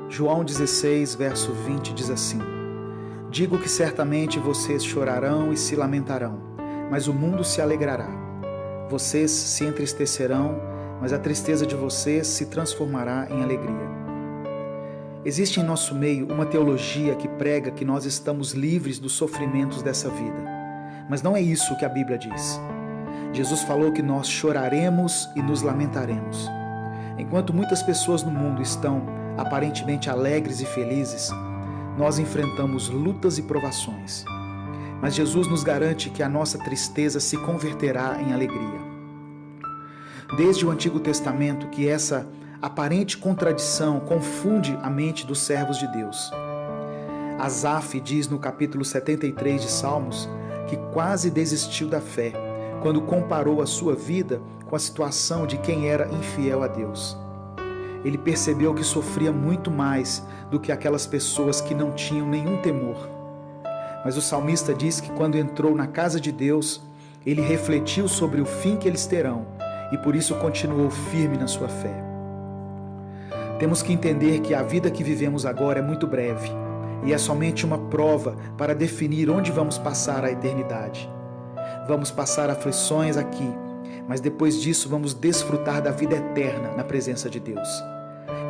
João 16, verso 20 diz assim: Digo que certamente vocês chorarão e se lamentarão, mas o mundo se alegrará. Vocês se entristecerão, mas a tristeza de vocês se transformará em alegria. Existe em nosso meio uma teologia que prega que nós estamos livres dos sofrimentos dessa vida. Mas não é isso que a Bíblia diz. Jesus falou que nós choraremos e nos lamentaremos. Enquanto muitas pessoas no mundo estão aparentemente alegres e felizes, nós enfrentamos lutas e provações. Mas Jesus nos garante que a nossa tristeza se converterá em alegria. Desde o Antigo Testamento que essa aparente contradição confunde a mente dos servos de Deus. Asaf diz no capítulo 73 de Salmos que quase desistiu da fé quando comparou a sua vida com a situação de quem era infiel a Deus. Ele percebeu que sofria muito mais do que aquelas pessoas que não tinham nenhum temor. Mas o salmista diz que quando entrou na casa de Deus, ele refletiu sobre o fim que eles terão e por isso continuou firme na sua fé. Temos que entender que a vida que vivemos agora é muito breve e é somente uma prova para definir onde vamos passar a eternidade. Vamos passar aflições aqui, mas depois disso vamos desfrutar da vida eterna na presença de Deus.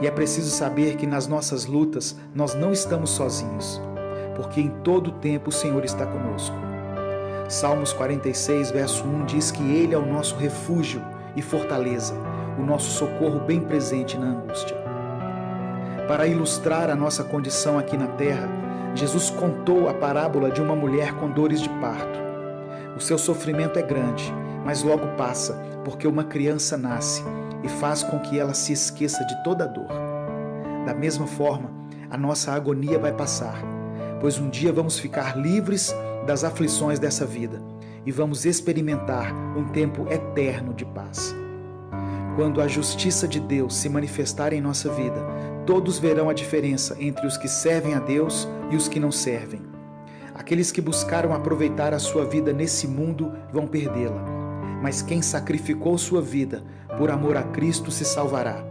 E é preciso saber que nas nossas lutas nós não estamos sozinhos, porque em todo o tempo o Senhor está conosco. Salmos 46, verso 1 diz que Ele é o nosso refúgio e fortaleza, o nosso socorro bem presente na angústia. Para ilustrar a nossa condição aqui na terra, Jesus contou a parábola de uma mulher com dores de parto. O seu sofrimento é grande, mas logo passa, porque uma criança nasce e faz com que ela se esqueça de toda a dor. Da mesma forma, a nossa agonia vai passar, pois um dia vamos ficar livres das aflições dessa vida e vamos experimentar um tempo eterno de paz. Quando a justiça de Deus se manifestar em nossa vida, todos verão a diferença entre os que servem a Deus e os que não servem. Aqueles que buscaram aproveitar a sua vida nesse mundo vão perdê-la, mas quem sacrificou sua vida por amor a Cristo se salvará.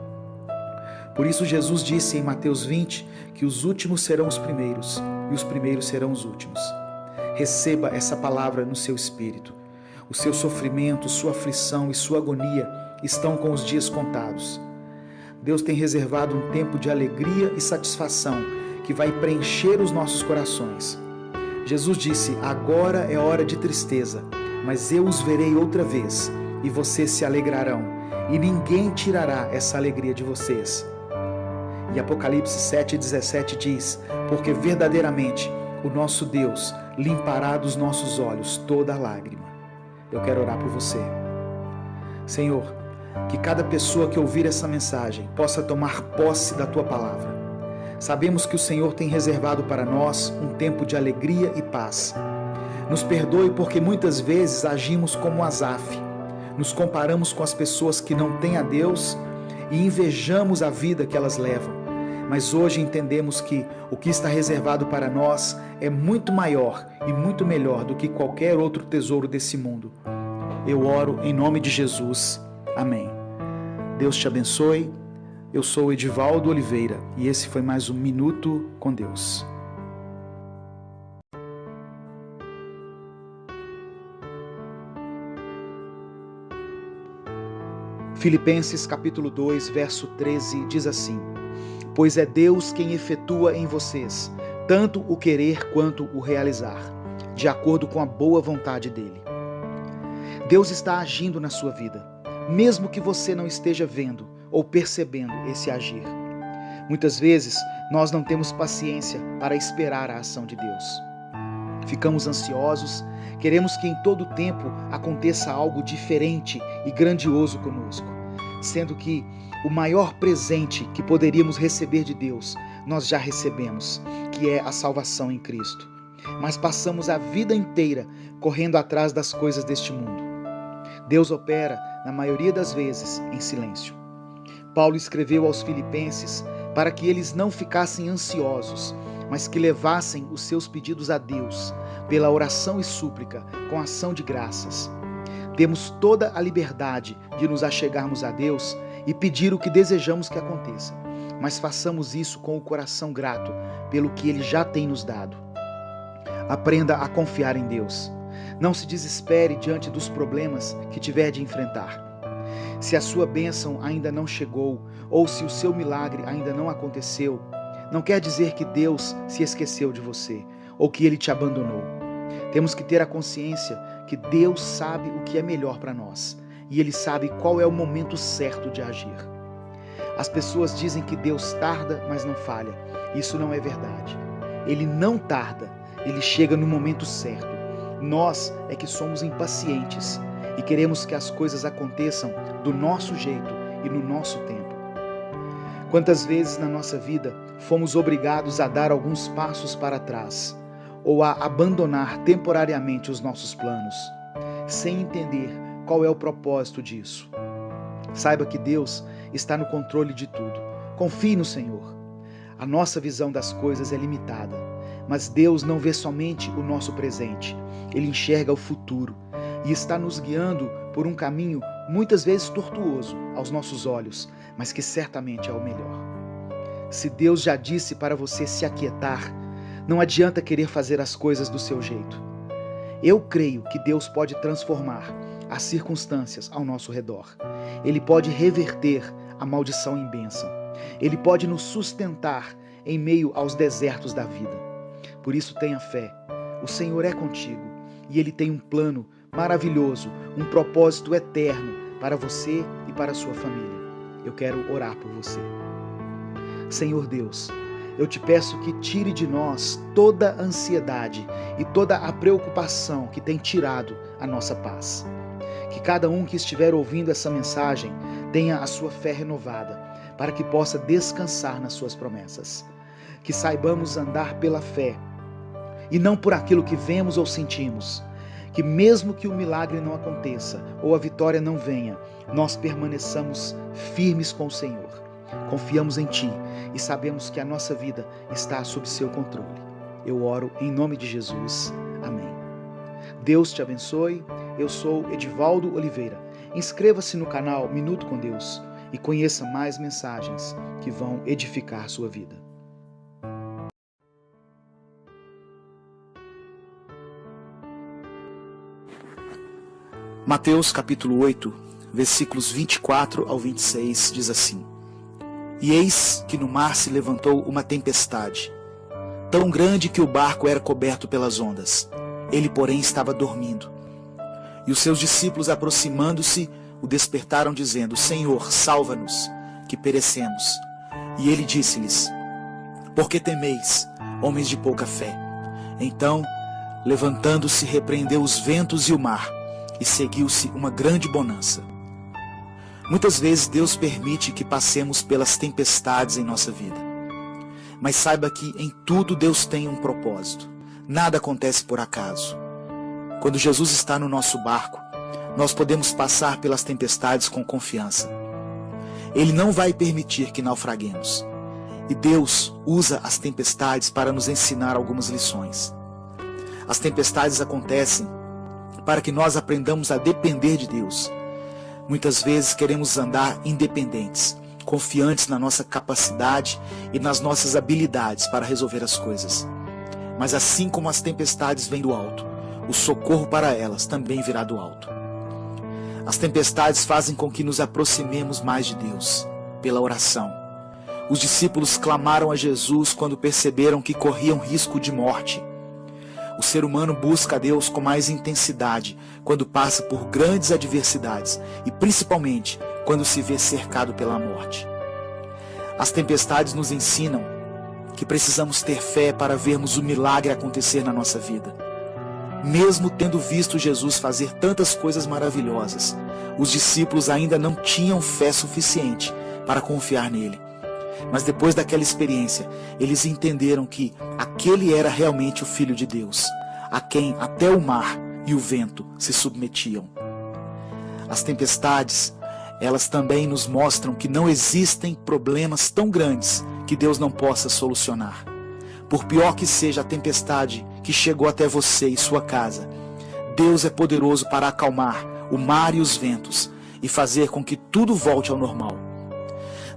Por isso Jesus disse em Mateus 20 que os últimos serão os primeiros e os primeiros serão os últimos. Receba essa palavra no seu espírito. O seu sofrimento, sua aflição e sua agonia estão com os dias contados. Deus tem reservado um tempo de alegria e satisfação que vai preencher os nossos corações. Jesus disse: agora é hora de tristeza, mas eu os verei outra vez e vocês se alegrarão e ninguém tirará essa alegria de vocês. E Apocalipse 7,17 diz: porque verdadeiramente o nosso Deus limpará dos nossos olhos toda lágrima. Eu quero orar por você. Senhor, que cada pessoa que ouvir essa mensagem possa tomar posse da Tua palavra. Sabemos que o Senhor tem reservado para nós um tempo de alegria e paz. Nos perdoe porque muitas vezes agimos como Asaf. Nos comparamos com as pessoas que não têm a Deus e invejamos a vida que elas levam. Mas hoje entendemos que o que está reservado para nós é muito maior e muito melhor do que qualquer outro tesouro desse mundo. Eu oro em nome de Jesus. Amém. Deus te abençoe. Eu sou Edivaldo Oliveira e esse foi mais um Minuto com Deus. Filipenses capítulo 2, verso 13 diz assim: pois é Deus quem efetua em vocês tanto o querer quanto o realizar, de acordo com a boa vontade dele. Deus está agindo na sua vida, mesmo que você não esteja vendo ou percebendo esse agir. Muitas vezes, nós não temos paciência para esperar a ação de Deus. Ficamos ansiosos, queremos que em todo tempo aconteça algo diferente e grandioso conosco, sendo que o maior presente que poderíamos receber de Deus, nós já recebemos, que é a salvação em Cristo. Mas passamos a vida inteira correndo atrás das coisas deste mundo. Deus opera, na maioria das vezes, em silêncio. Paulo escreveu aos Filipenses para que eles não ficassem ansiosos, mas que levassem os seus pedidos a Deus, pela oração e súplica, com ação de graças. Temos toda a liberdade de nos achegarmos a Deus e pedir o que desejamos que aconteça. mas façamos isso com o coração grato pelo que Ele já tem nos dado. Aprenda a confiar em Deus. Não se desespere diante dos problemas que tiver de enfrentar. Se a sua bênção ainda não chegou, ou se o seu milagre ainda não aconteceu, não quer dizer que Deus se esqueceu de você, ou que Ele te abandonou. Temos que ter a consciência que Deus sabe o que é melhor para nós, e Ele sabe qual é o momento certo de agir. As pessoas dizem que Deus tarda, mas não falha. Isso não é verdade. Ele não tarda, Ele chega no momento certo. Nós é que somos impacientes e queremos que as coisas aconteçam do nosso jeito e no nosso tempo. Quantas vezes na nossa vida fomos obrigados a dar alguns passos para trás ou a abandonar temporariamente os nossos planos, sem entender qual é o propósito disso? Saiba que Deus está no controle de tudo. Confie no Senhor. A nossa visão das coisas é limitada, mas Deus não vê somente o nosso presente. Ele enxerga o futuro e está nos guiando por um caminho muitas vezes tortuoso aos nossos olhos, mas que certamente é o melhor. Se Deus já disse para você se aquietar, não adianta querer fazer as coisas do seu jeito. Eu creio que Deus pode transformar as circunstâncias ao nosso redor. Ele pode reverter a maldição em bênção. Ele pode nos sustentar em meio aos desertos da vida. Por isso tenha fé. O Senhor é contigo e Ele tem um plano maravilhoso, um propósito eterno para você e para a sua família. Eu quero orar por você. Senhor Deus, eu te peço que tire de nós toda a ansiedade e toda a preocupação que tem tirado a nossa paz. Que cada um que estiver ouvindo essa mensagem tenha a sua fé renovada, para que possa descansar nas suas promessas. Que saibamos andar pela fé e não por aquilo que vemos ou sentimos. Que mesmo que o milagre não aconteça ou a vitória não venha, nós permaneçamos firmes com o Senhor. Confiamos em Ti e sabemos que a nossa vida está sob seu controle. Eu oro em nome de Jesus. Amém. Deus te abençoe. Eu sou Edivaldo Oliveira. Inscreva-se no canal Minuto com Deus e conheça mais mensagens que vão edificar sua vida. Mateus capítulo 8, versículos 24 ao 26 diz assim: E eis que no mar se levantou uma tempestade, tão grande que o barco era coberto pelas ondas. Ele, porém, estava dormindo. E os seus discípulos, aproximando-se, o despertaram, dizendo: Senhor, salva-nos, que perecemos. E ele disse-lhes: Por que temeis, homens de pouca fé? Então, levantando-se, repreendeu os ventos e o mar, e seguiu-se uma grande bonança. Muitas vezes Deus permite que passemos pelas tempestades em nossa vida. Mas saiba que em tudo Deus tem um propósito. Nada acontece por acaso. Quando Jesus está no nosso barco, nós podemos passar pelas tempestades com confiança. Ele não vai permitir que naufraguemos. E Deus usa as tempestades para nos ensinar algumas lições. As tempestades acontecem para que nós aprendamos a depender de Deus. Muitas vezes queremos andar independentes, confiantes na nossa capacidade e nas nossas habilidades para resolver as coisas. Mas assim como as tempestades vêm do alto, o socorro para elas também virá do alto. As tempestades fazem com que nos aproximemos mais de Deus, pela oração. Os discípulos clamaram a Jesus quando perceberam que corriam risco de morte. O ser humano busca a Deus com mais intensidade quando passa por grandes adversidades e principalmente quando se vê cercado pela morte. As tempestades nos ensinam que precisamos ter fé para vermos o milagre acontecer na nossa vida. Mesmo tendo visto Jesus fazer tantas coisas maravilhosas, os discípulos ainda não tinham fé suficiente para confiar nele. Mas depois daquela experiência, eles entenderam que aquele era realmente o Filho de Deus, a quem até o mar e o vento se submetiam. As tempestades, elas também nos mostram que não existem problemas tão grandes que Deus não possa solucionar. Por pior que seja a tempestade que chegou até você e sua casa, Deus é poderoso para acalmar o mar e os ventos e fazer com que tudo volte ao normal.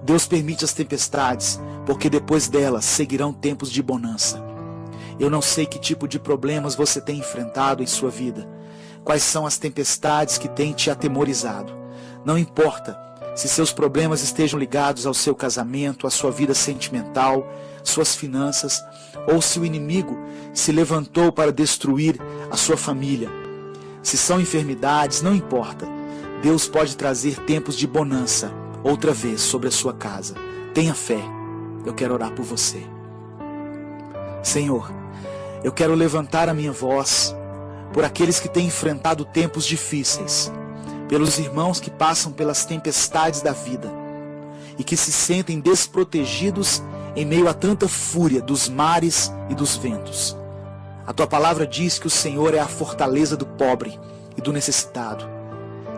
Deus permite as tempestades, porque depois delas seguirão tempos de bonança. Eu não sei que tipo de problemas você tem enfrentado em sua vida, quais são as tempestades que têm te atemorizado. Não importa se seus problemas estejam ligados ao seu casamento, à sua vida sentimental, suas finanças, ou se o inimigo se levantou para destruir a sua família. Se são enfermidades, não importa. Deus pode trazer tempos de bonança outra vez sobre a sua casa. Tenha fé. Eu quero orar por você. Senhor, eu quero levantar a minha voz por aqueles que têm enfrentado tempos difíceis, pelos irmãos que passam pelas tempestades da vida e que se sentem desprotegidos em meio a tanta fúria dos mares e dos ventos. A tua palavra diz que o Senhor é a fortaleza do pobre e do necessitado.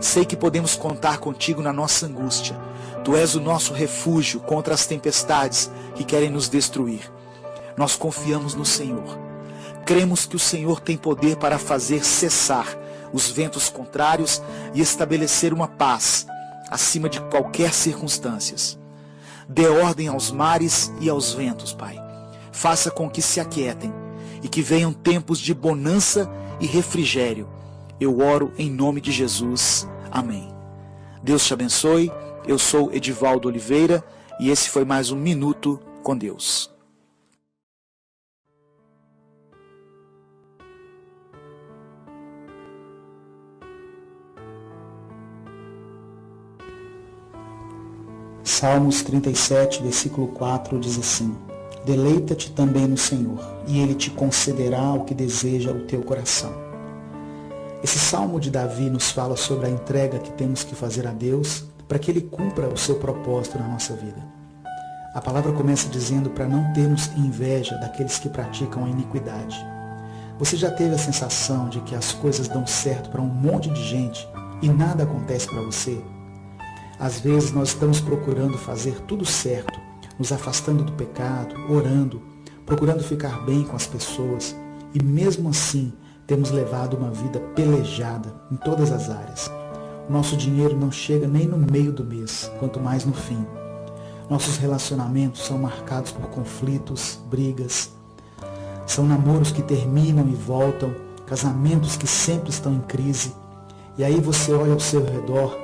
Sei que podemos contar contigo na nossa angústia. Tu és o nosso refúgio contra as tempestades que querem nos destruir. Nós confiamos no Senhor. Cremos que o Senhor tem poder para fazer cessar os ventos contrários e estabelecer uma paz acima de qualquer circunstância. Dê ordem aos mares e aos ventos, Pai. Faça com que se aquietem e que venham tempos de bonança e refrigério. Eu oro em nome de Jesus. Amém. Deus te abençoe. Eu sou Edivaldo Oliveira e esse foi mais um Minuto com Deus. Salmos 37, versículo 4 diz assim: Deleita-te também no Senhor, e Ele te concederá o que deseja o teu coração. Esse salmo de Davi nos fala sobre a entrega que temos que fazer a Deus para que Ele cumpra o seu propósito na nossa vida. A palavra começa dizendo para não termos inveja daqueles que praticam a iniquidade. Você já teve a sensação de que as coisas dão certo para um monte de gente e nada acontece para você? Às vezes nós estamos procurando fazer tudo certo, nos afastando do pecado, orando, procurando ficar bem com as pessoas e mesmo assim temos levado uma vida pelejada em todas as áreas. O nosso dinheiro não chega nem no meio do mês, quanto mais no fim. Nossos relacionamentos são marcados por conflitos, brigas. São namoros que terminam e voltam, casamentos que sempre estão em crise. E aí você olha ao seu redor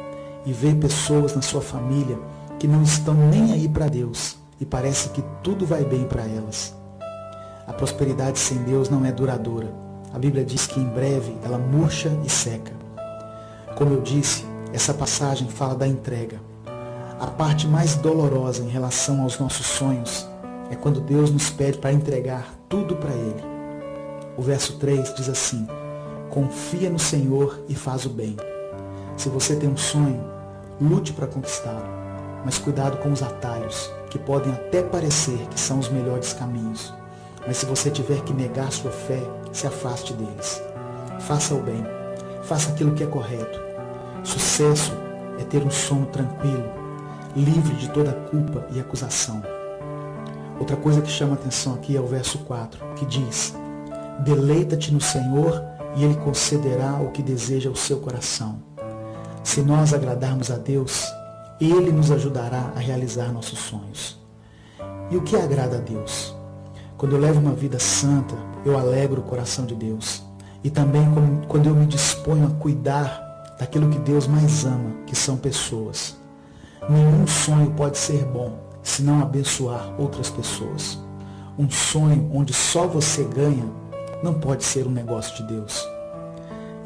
e vê pessoas na sua família que não estão nem aí para Deus e parece que tudo vai bem para elas. A prosperidade sem Deus não é duradoura. A Bíblia diz que em breve ela murcha e seca. Como eu disse, essa passagem fala da entrega. A parte mais dolorosa em relação aos nossos sonhos é quando Deus nos pede para entregar tudo para Ele. O verso 3 diz assim: confia no Senhor e faz o bem. Se você tem um sonho, lute para conquistá-lo, mas cuidado com os atalhos, que podem até parecer que são os melhores caminhos. Mas se você tiver que negar sua fé, se afaste deles. Faça o bem, faça aquilo que é correto. Sucesso é ter um sono tranquilo, livre de toda culpa e acusação. Outra coisa que chama atenção aqui é o verso 4, que diz: deleita-te no Senhor e Ele concederá o que deseja o seu coração. Se nós agradarmos a Deus, Ele nos ajudará a realizar nossos sonhos. E o que agrada a Deus? Quando eu levo uma vida santa, eu alegro o coração de Deus. E também quando eu me disponho a cuidar daquilo que Deus mais ama, que são pessoas. Nenhum sonho pode ser bom se não abençoar outras pessoas. Um sonho onde só você ganha não pode ser um negócio de Deus.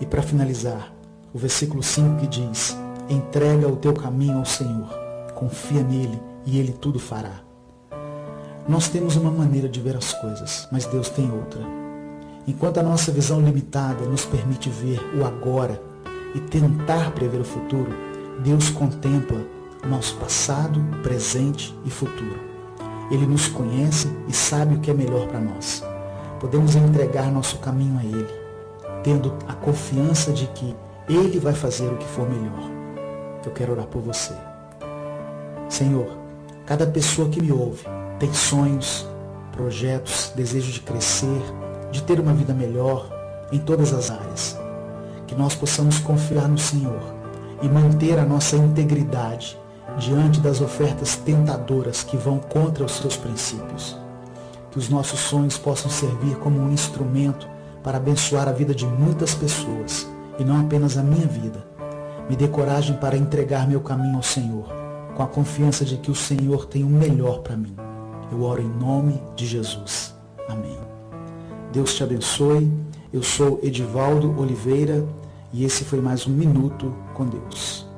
E para finalizar, o versículo 5 que diz: entrega o teu caminho ao Senhor, confia nele e Ele tudo fará. Nós temos uma maneira de ver as coisas, mas Deus tem outra. Enquanto a nossa visão limitada nos permite ver o agora e tentar prever o futuro, Deus contempla o nosso passado, presente e futuro. Ele nos conhece e sabe o que é melhor para nós. Podemos entregar nosso caminho a Ele, tendo a confiança de que Ele vai fazer o que for melhor. Eu quero orar por você. Senhor, cada pessoa que me ouve tem sonhos, projetos, desejo de crescer, de ter uma vida melhor em todas as áreas. Que nós possamos confiar no Senhor e manter a nossa integridade diante das ofertas tentadoras que vão contra os seus princípios. Que os nossos sonhos possam servir como um instrumento para abençoar a vida de muitas pessoas e não apenas a minha vida. Me dê coragem para entregar meu caminho ao Senhor, com a confiança de que o Senhor tem o melhor para mim. Eu oro em nome de Jesus. Amém. Deus te abençoe. Eu sou Edivaldo Oliveira e esse foi mais um Minuto com Deus.